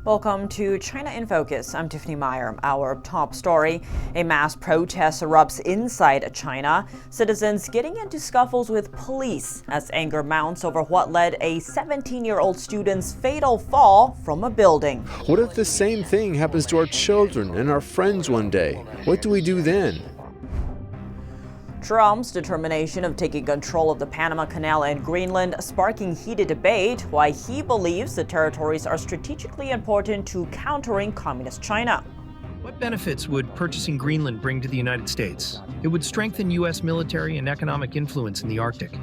Welcome to China in Focus. I'm Tiffany Meyer. Our top story, a mass protest erupts inside China. Citizens getting into scuffles with police as anger mounts over what led a 17-year-old student's fatal fall from a building. What if the same thing happens to our children and our friends one day? What do we do then? Trump's determination of taking control of the Panama Canal and Greenland sparking heated debate, why he believes the territories are strategically important to countering communist China. What benefits would purchasing Greenland bring to the United States? It would strengthen U.S. military and economic influence in the Arctic,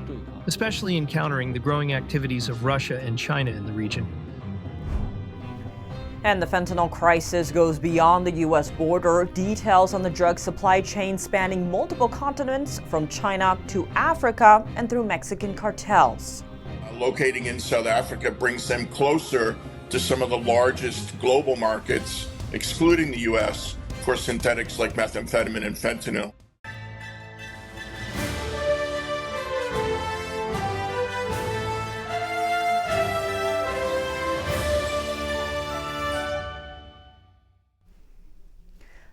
especially in countering the growing activities of Russia and China in the region. And the fentanyl crisis goes beyond the U.S. border. Details on the drug supply chain spanning multiple continents from China to Africa and through Mexican cartels. Locating in South Africa brings them closer to some of the largest global markets, excluding the U.S., for synthetics like methamphetamine and fentanyl.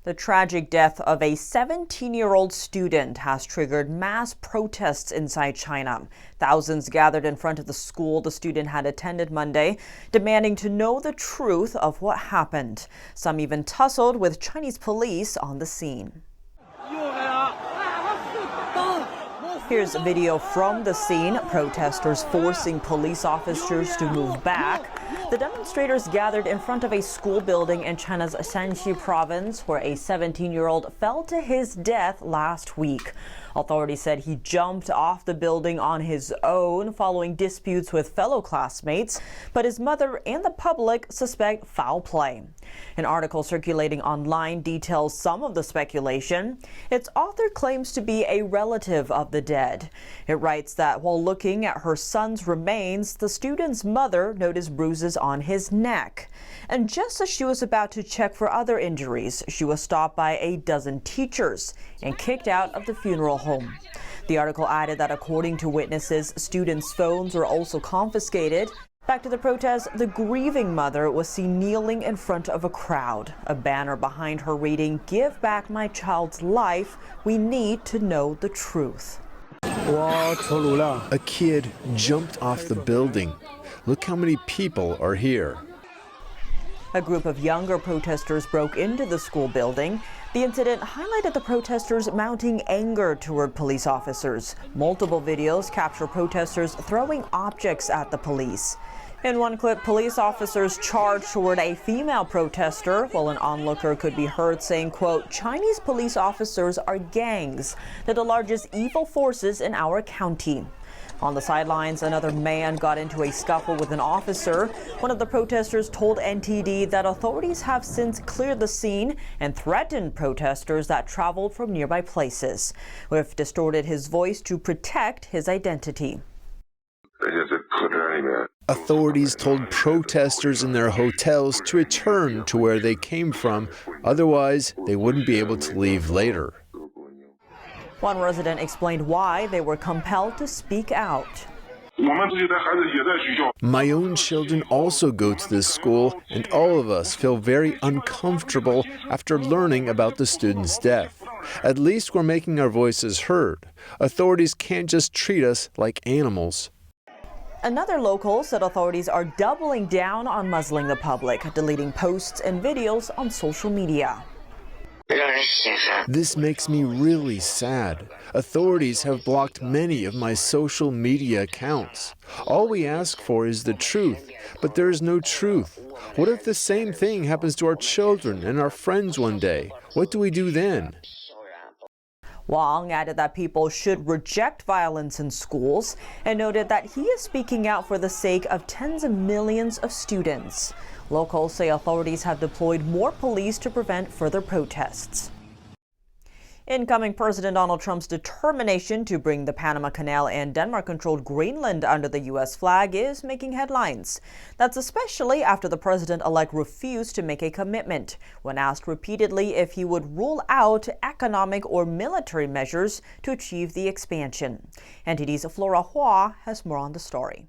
The tragic death of a 17-year-old student has triggered mass protests inside China. Thousands gathered in front of the school the student had attended Monday, demanding to know the truth of what happened. Some even tussled with Chinese police on the scene. Here's a video from the scene, protesters forcing police officers to move back. The demonstrators gathered in front of a school building in China's Shanxi province, where a 17-year-old fell to his death last week. Authorities said he jumped off the building on his own following disputes with fellow classmates, but his mother and the public suspect foul play. An article circulating online details some of the speculation. Its author claims to be a relative of the dead. It writes that while looking at her son's remains, the student's mother noticed bruises on his neck. And just as she was about to check for other injuries, she was stopped by a dozen teachers and kicked out of the funeral home. The article added that according to witnesses, students' phones were also confiscated. Back to the protest, the grieving mother was seen kneeling in front of a crowd, a banner behind her reading, "Give back my child's life. We need to know the truth." A kid jumped off the building. Look how many people are here. A group of younger protesters broke into the school building. The incident highlighted the protesters mounting anger toward police officers. Multiple videos capture protesters throwing objects at the police. In one clip, police officers charged toward a female protester, while an onlooker could be heard saying, quote, "Chinese police officers are gangs. They're the largest evil forces in our county." On the sidelines, another man got into a scuffle with an officer. One of the protesters told NTD that authorities have since cleared the scene and threatened protesters that traveled from nearby places. With distorted his voice to protect his identity. Authorities told protesters in their hotels to return to where they came from, otherwise they wouldn't be able to leave later. One resident explained why they were compelled to speak out. My own children also go to this school, and all of us feel very uncomfortable after learning about the student's death. At least we're making our voices heard. Authorities can't just treat us like animals. Another local said authorities are doubling down on muzzling the public, deleting posts and videos on social media. This makes me really sad. Authorities have blocked many of my social media accounts. All we ask for is the truth, but there is no truth. What if the same thing happens to our children and our friends one day? What do we do then? Wang added that people should reject violence in schools and noted that he is speaking out for the sake of tens of millions of students. Locals say authorities have deployed more police to prevent further protests. Incoming President Donald Trump's determination to bring the Panama Canal and Denmark-controlled Greenland under the U.S. flag is making headlines. That's especially after the president-elect refused to make a commitment when asked repeatedly if he would rule out economic or military measures to achieve the expansion. NTD's Flora Hua has more on the story.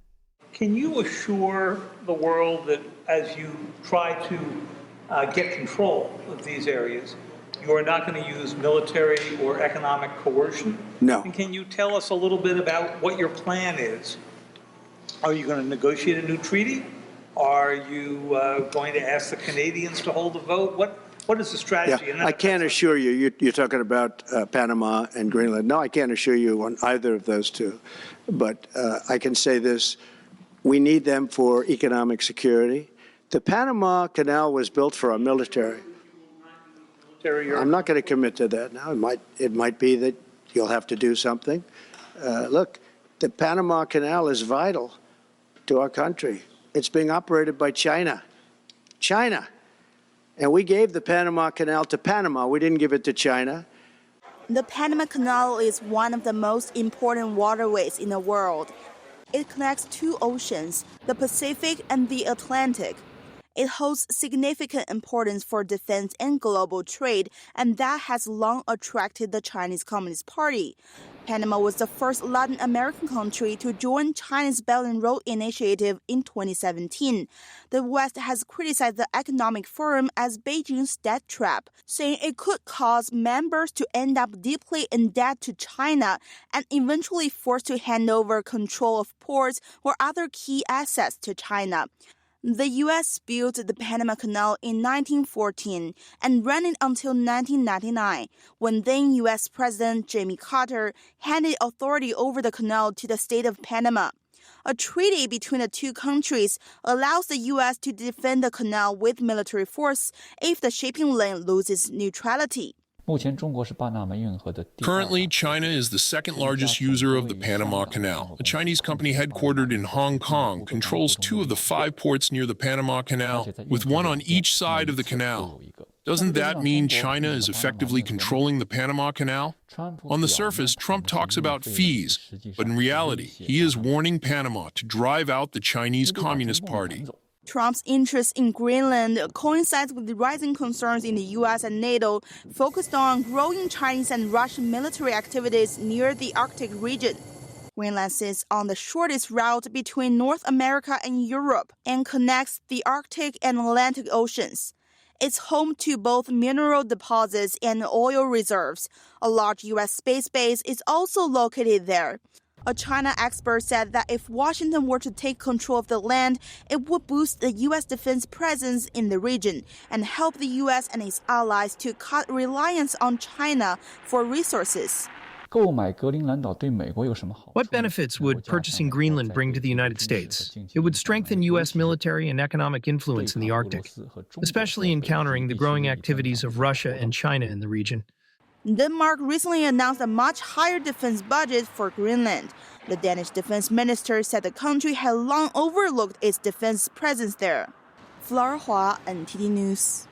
Can you assure the world that as you try to get control of these areas, you are not going to use military or economic coercion? No. And can you tell us a little bit about what your plan is? Are you going to negotiate a new treaty? Are you going to ask the Canadians to hold a vote? What is the strategy? Yeah, I can't assure you, you're talking about Panama and Greenland. No, I can't assure you on either of those two. But I can say this, we need them for economic security. The Panama Canal was built for our military. I'm not going to commit to that now. It might be that you'll have to do something. Look, the Panama Canal is vital to our country. It's being operated by China. China. And we gave the Panama Canal to Panama. We didn't give it to China. The Panama Canal is one of the most important waterways in the world. It connects two oceans, the Pacific and the Atlantic. It holds significant importance for defense and global trade, and that has long attracted the Chinese Communist Party. Panama was the first Latin American country to join China's Belt and Road Initiative in 2017. The West has criticized the Economic Forum as Beijing's debt trap, saying it could cause members to end up deeply in debt to China and eventually forced to hand over control of ports or other key assets to China. The U.S. built the Panama Canal in 1914 and ran it until 1999, when then U.S. President Jimmy Carter handed authority over the canal to the state of Panama. A treaty between the two countries allows the U.S. to defend the canal with military force if the shipping lane loses neutrality. Currently, China is the second largest user of the Panama Canal. A Chinese company headquartered in Hong Kong controls 2 of the 5 ports near the Panama Canal, with 1 on each side of the canal. Doesn't that mean China is effectively controlling the Panama Canal? On the surface, Trump talks about fees, but in reality, he is warning Panama to drive out the Chinese Communist Party. Trump's interest in Greenland coincides with the rising concerns in the U.S. and NATO focused on growing Chinese and Russian military activities near the Arctic region. Greenland sits on the shortest route between North America and Europe and connects the Arctic and Atlantic Oceans. It's home to both mineral deposits and oil reserves. A large U.S. space base is also located there. A China expert said that if Washington were to take control of the land, it would boost the U.S. defense presence in the region and help the U.S. and its allies to cut reliance on China for resources. What benefits would purchasing Greenland bring to the United States? It would strengthen U.S. military and economic influence in the Arctic, especially in countering the growing activities of Russia and China in the region. Denmark recently announced a much higher defense budget for Greenland. The Danish defense minister said the country had long overlooked its defense presence there. Flora Hua, NTD News.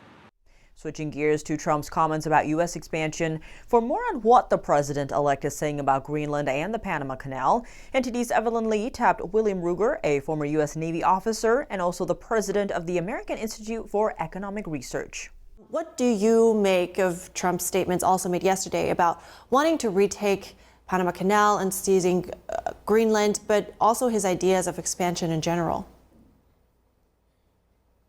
Switching gears to Trump's comments about U.S. expansion. For more on what the president-elect is saying about Greenland and the Panama Canal, NTD's Evelyn Lee tapped William Ruger, a former U.S. Navy officer and also the president of the American Institute for Economic Research. What do you make of Trump's statements also made yesterday about wanting to retake Panama Canal and seizing Greenland, but also his ideas of expansion in general?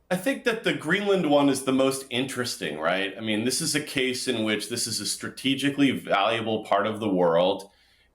I think that the Greenland one is the most interesting, right? I mean, this is a case in which this is a strategically valuable part of the world,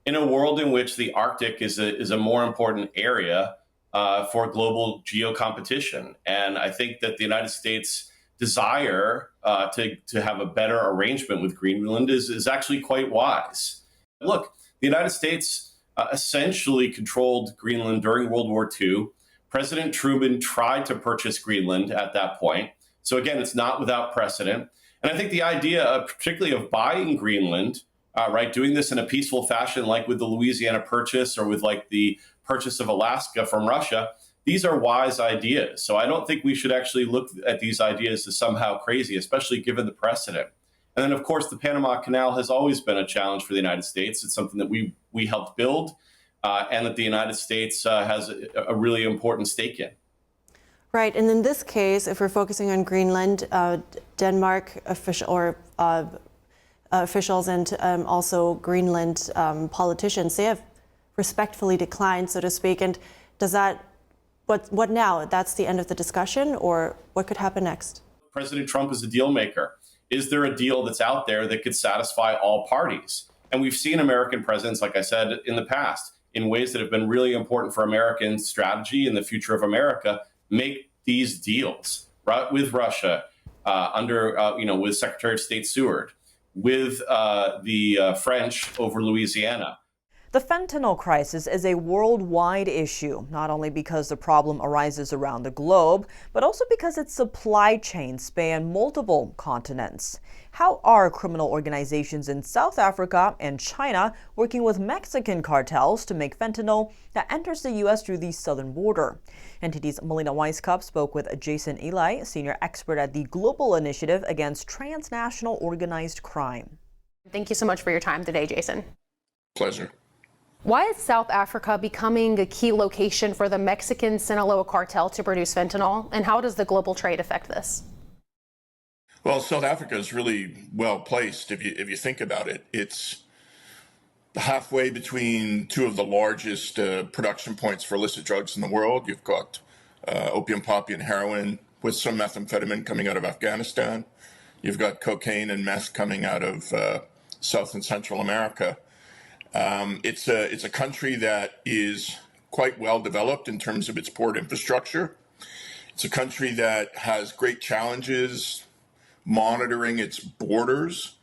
in a world in which the Arctic is a more important area for global geo-competition. And I think that the United States' desire to have a better arrangement with Greenland is actually quite wise. Look, the United States essentially controlled Greenland during World War II. President Truman tried to purchase Greenland at that point. So again, it's not without precedent. And I think the idea, particularly of buying Greenland, right, doing this in a peaceful fashion, like with the Louisiana Purchase or with like the purchase of Alaska from Russia, these are wise ideas. So I don't think we should actually look at these ideas as somehow crazy, especially given the precedent. And then, of course, the Panama Canal has always been a challenge for the United States. It's something that we helped build and that the United States has a really important stake in. Right. And in this case, if we're focusing on Greenland, Denmark officials and also Greenland politicians, they have respectfully declined, so to speak. And does that What now? That's the end of the discussion, or what could happen next? President Trump is a deal maker. Is there a deal that's out there that could satisfy all parties? And we've seen American presidents, like I said, in the past, in ways that have been really important for American strategy and the future of America, make these deals, right, with Russia, with Secretary of State Seward, with the French over Louisiana. The fentanyl crisis is a worldwide issue, not only because the problem arises around the globe, but also because its supply chains span multiple continents. How are criminal organizations in South Africa and China working with Mexican cartels to make fentanyl that enters the U.S. through the southern border? NTD's Melina Weisskopf spoke with Jason Eli, senior expert at the Global Initiative Against Transnational Organized Crime. Thank you so much for your time today, Jason. Pleasure. Why is South Africa becoming a key location for the Mexican Sinaloa cartel to produce fentanyl, and how does the global trade affect this? Well, South Africa is really well placed if you think about it. It's halfway between two of the largest production points for illicit drugs in the world. You've got opium, poppy, and heroin, with some methamphetamine coming out of Afghanistan. You've got cocaine and meth coming out of South and Central America. It's a country that is quite well developed in terms of its port infrastructure. It's a country that has great challenges monitoring its borders,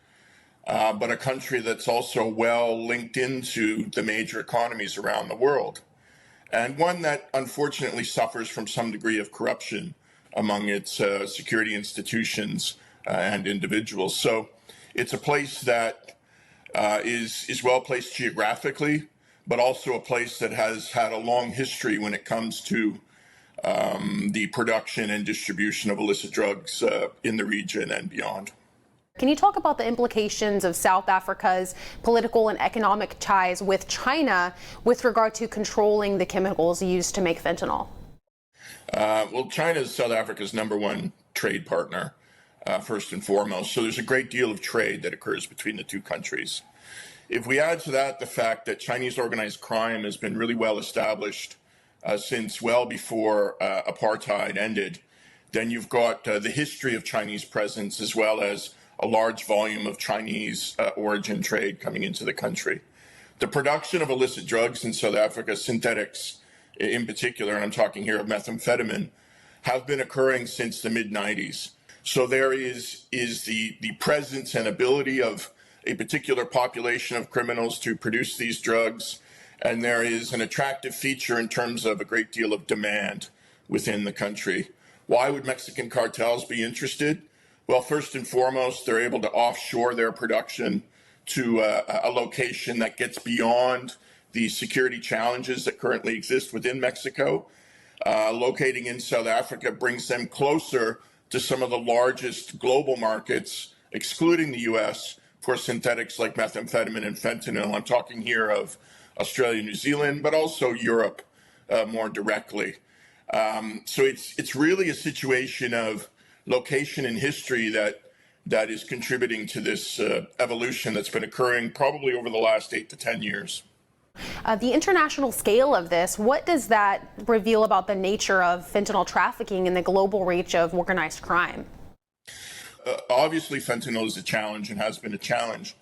but a country that's also well linked into the major economies around the world, and one that unfortunately suffers from some degree of corruption among its security institutions and individuals. So it's a place that is well placed geographically, but also a place that has had a long history when it comes to the production and distribution of illicit drugs in the region and beyond. Can you talk about the implications of South Africa's political and economic ties with China with regard to controlling the chemicals used to make fentanyl? Well, China is South Africa's #1 trade partner, first and foremost. So there's a great deal of trade that occurs between the two countries. If we add to that the fact that Chinese organized crime has been really well established since well before apartheid ended, then you've got the history of Chinese presence as well as a large volume of Chinese origin trade coming into the country. The production of illicit drugs in South Africa, synthetics in particular, and I'm talking here of methamphetamine, have been occurring since the mid-90s. So there is the presence and ability of a particular population of criminals to produce these drugs, and there is an attractive feature in terms of a great deal of demand within the country. Why would Mexican cartels be interested? Well, first and foremost, they're able to offshore their production to a location that gets beyond the security challenges that currently exist within Mexico. Locating in South Africa brings them closer to some of the largest global markets, excluding the U.S., for synthetics like methamphetamine and fentanyl. I'm talking here of Australia, New Zealand, but also Europe more directly. So it's really a situation of location and history that is contributing to this evolution that's been occurring probably over the last 8 to 10 years. The international scale of this, what does that reveal about the nature of fentanyl trafficking and the global reach of organized crime? Obviously, fentanyl is a challenge and has been a challenge,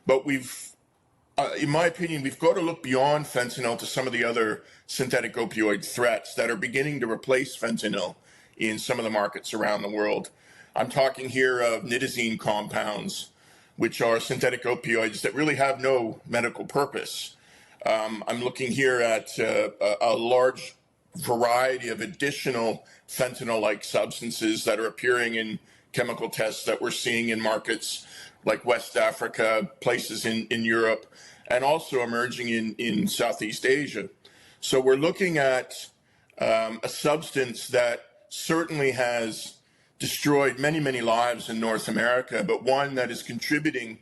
but in my opinion, we've got to look beyond fentanyl to some of the other synthetic opioid threats that are beginning to replace fentanyl in some of the markets around the world. I'm talking here of nitazene compounds, which are synthetic opioids that really have no medical purpose. I'm looking here at a large variety of additional fentanyl-like substances that are appearing in chemical tests that we're seeing in markets like West Africa, places in Europe, and also emerging in Southeast Asia. So we're looking at a substance that certainly has destroyed many, many lives in North America, but one that is contributing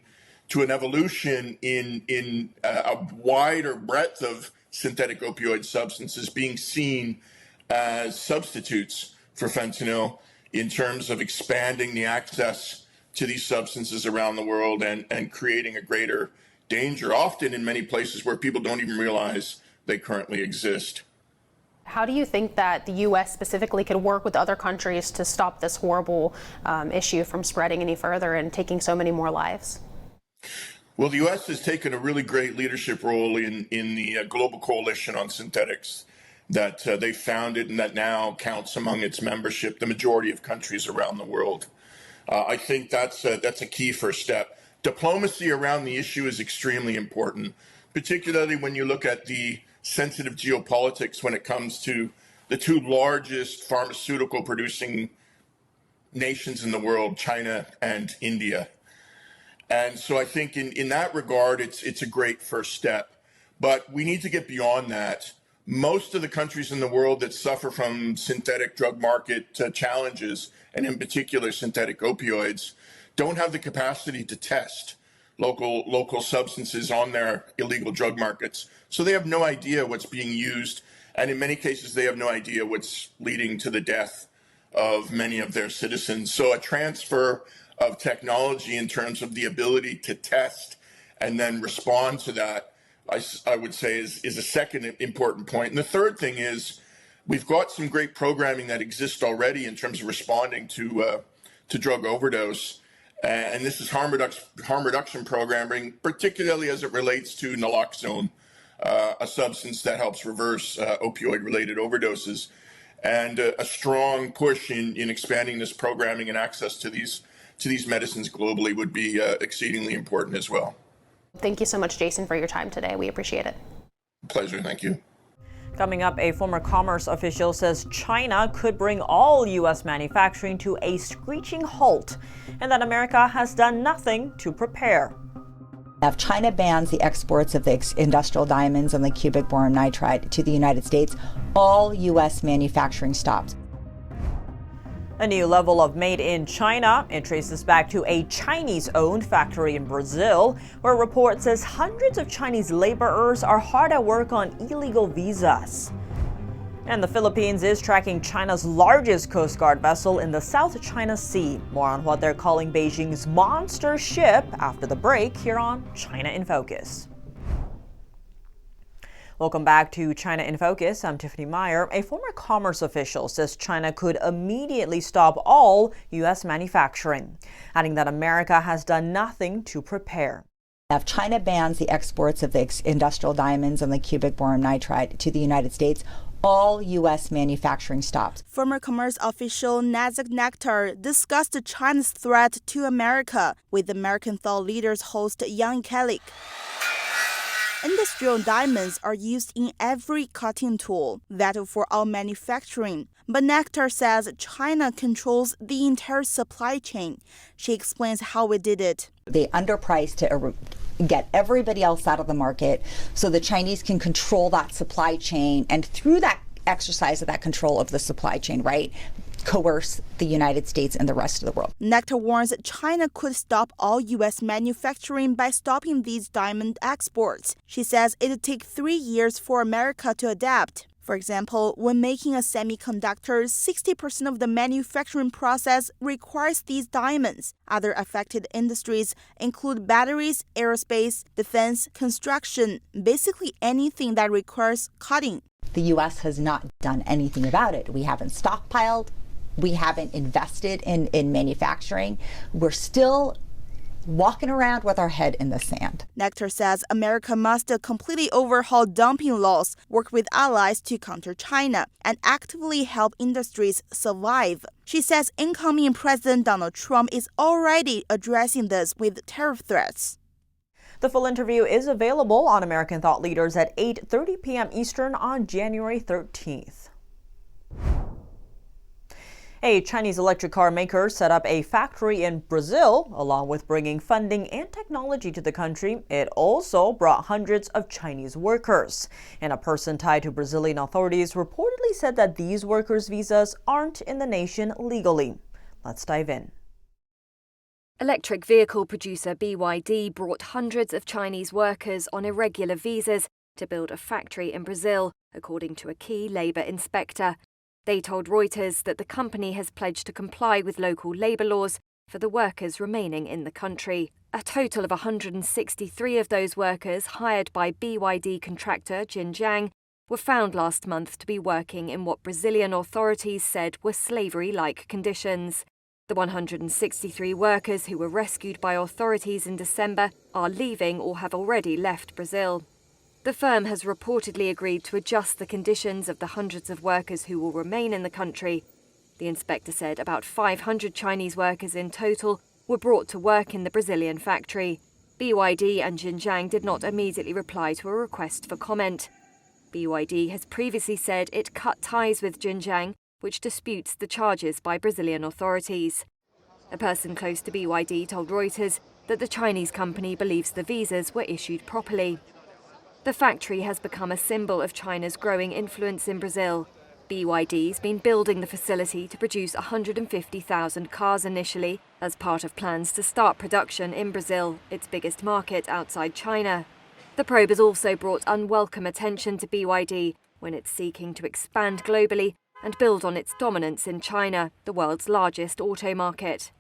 to an evolution in a wider breadth of synthetic opioid substances being seen as substitutes for fentanyl in terms of expanding the access to these substances around the world and creating a greater danger, often in many places where people don't even realize they currently exist. How do you think that the U.S. specifically could work with other countries to stop this horrible issue from spreading any further and taking so many more lives? Well, the U.S. has taken a really great leadership role in the global coalition on synthetics that they founded and that now counts among its membership the majority of countries around the world. I think that's a key first step. Diplomacy around the issue is extremely important, particularly when you look at the sensitive geopolitics when it comes to the two largest pharmaceutical producing nations in the world, China and India. And so I think in that regard, it's a great first step. But we need to get beyond that. Most of the countries in the world that suffer from synthetic drug market challenges, and in particular synthetic opioids, don't have the capacity to test local substances on their illegal drug markets. So they have no idea what's being used, and in many cases they have no idea what's leading to the death of many of their citizens. So a transfer of technology in terms of the ability to test and then respond to that, I would say is a second important point. And the third thing is we've got some great programming that exists already in terms of responding to drug overdose. And this is harm reduction programming, particularly as it relates to naloxone, a substance that helps reverse opioid-related overdoses, and a strong push in expanding this programming and access to these medicines globally would be exceedingly important as well. Thank you so much, Jason, for your time today. We appreciate it. Pleasure. Thank you. Coming up, a former commerce official says China could bring all U.S. manufacturing to a screeching halt and that America has done nothing to prepare. If China bans the exports of the industrial diamonds and the cubic boron nitride to the United States, all U.S. manufacturing stops. A new level of made in China. It traces back to a Chinese-owned factory in Brazil, where a report says hundreds of Chinese laborers are hard at work on illegal visas. And the Philippines is tracking China's largest Coast Guard vessel in the South China Sea. More on what they're calling Beijing's monster ship after the break here on China in Focus. Welcome back to China in Focus. I'm Tiffany Meyer. A former commerce official says China could immediately stop all U.S. manufacturing, adding that America has done nothing to prepare. If China bans the exports of the industrial diamonds and the cubic boron nitride to the United States, all U.S. manufacturing stops. Former commerce official Nazak Nektar discussed China's threat to America with American thought leaders host Yang Kelik. Industrial diamonds are used in every cutting tool, vital for all manufacturing. But Nektar says China controls the entire supply chain. She explains how it did it. They underprice to get everybody else out of the market so the Chinese can control that supply chain, and through that exercise of that control of the supply chain, right, coerce the United States and the rest of the world. Nektar warns China could stop all U.S. manufacturing by stopping these diamond exports. She says it would take 3 years for America to adapt. For example, when making a semiconductor, 60% of the manufacturing process requires these diamonds. Other affected industries include batteries, aerospace, defense, construction, basically anything that requires cutting. The U.S. has not done anything about it. We haven't stockpiled. We haven't invested in manufacturing. We're still walking around with our head in the sand. Nektar says America must completely overhaul dumping laws, work with allies to counter China, and actively help industries survive. She says incoming President Donald Trump is already addressing this with tariff threats. The full interview is available on American Thought Leaders at 8:30 p.m. Eastern on January 13th. A Chinese electric car maker set up a factory in Brazil. Along with bringing funding and technology to the country, it also brought hundreds of Chinese workers. And a person tied to Brazilian authorities reportedly said that these workers' visas aren't in the nation legally. Let's dive in. Electric vehicle producer BYD brought hundreds of Chinese workers on irregular visas to build a factory in Brazil, according to a key labour inspector. They told Reuters that the company has pledged to comply with local labour laws for the workers remaining in the country. A total of 163 of those workers hired by BYD contractor Jinjiang were found last month to be working in what Brazilian authorities said were slavery-like conditions. The 163 workers who were rescued by authorities in December are leaving or have already left Brazil. The firm has reportedly agreed to adjust the conditions of the hundreds of workers who will remain in the country. The inspector said about 500 Chinese workers in total were brought to work in the Brazilian factory. BYD and Xinjiang did not immediately reply to a request for comment. BYD has previously said it cut ties with Xinjiang, which disputes the charges by Brazilian authorities. A person close to BYD told Reuters that the Chinese company believes the visas were issued properly. The factory has become a symbol of China's growing influence in Brazil. BYD's been building the facility to produce 150,000 cars initially as part of plans to start production in Brazil, its biggest market outside China. The probe has also brought unwelcome attention to BYD when it's seeking to expand globally and build on its dominance in China, the world's largest auto market.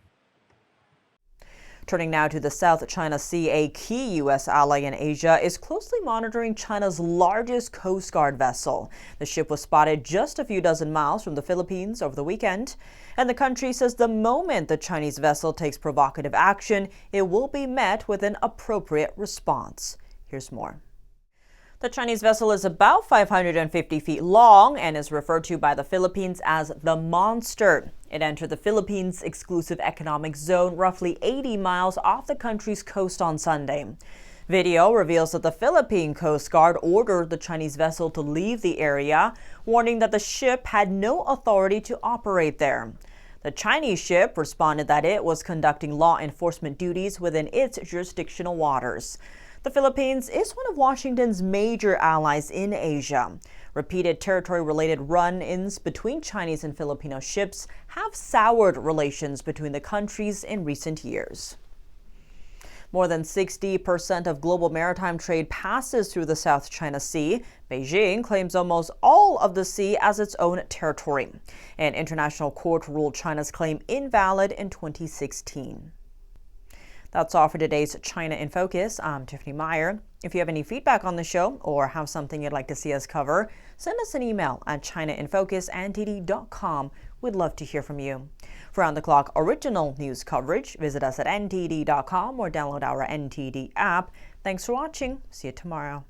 Turning now to the South China Sea, a key U.S. ally in Asia is closely monitoring China's largest Coast Guard vessel. The ship was spotted just a few dozen miles from the Philippines over the weekend, and the country says the moment the Chinese vessel takes provocative action, it will be met with an appropriate response. Here's more. The Chinese vessel is about 550 feet long and is referred to by the Philippines as the Monster. It entered the Philippines' exclusive economic zone roughly 80 miles off the country's coast on Sunday. Video reveals that the Philippine Coast Guard ordered the Chinese vessel to leave the area, warning that the ship had no authority to operate there. The Chinese ship responded that it was conducting law enforcement duties within its jurisdictional waters. The Philippines is one of Washington's major allies in Asia. Repeated territory-related run-ins between Chinese and Filipino ships have soured relations between the countries in recent years. More than 60% of global maritime trade passes through the South China Sea. Beijing claims almost all of the sea as its own territory. An international court ruled China's claim invalid in 2016. That's all for today's China in Focus. I'm Tiffany Meyer. If you have any feedback on the show or have something you'd like to see us cover, send us an email at chinainfocus@ntd.com. We'd love to hear from you. For round-the-clock original news coverage, visit us at ntd.com or download our NTD app. Thanks for watching. See you tomorrow.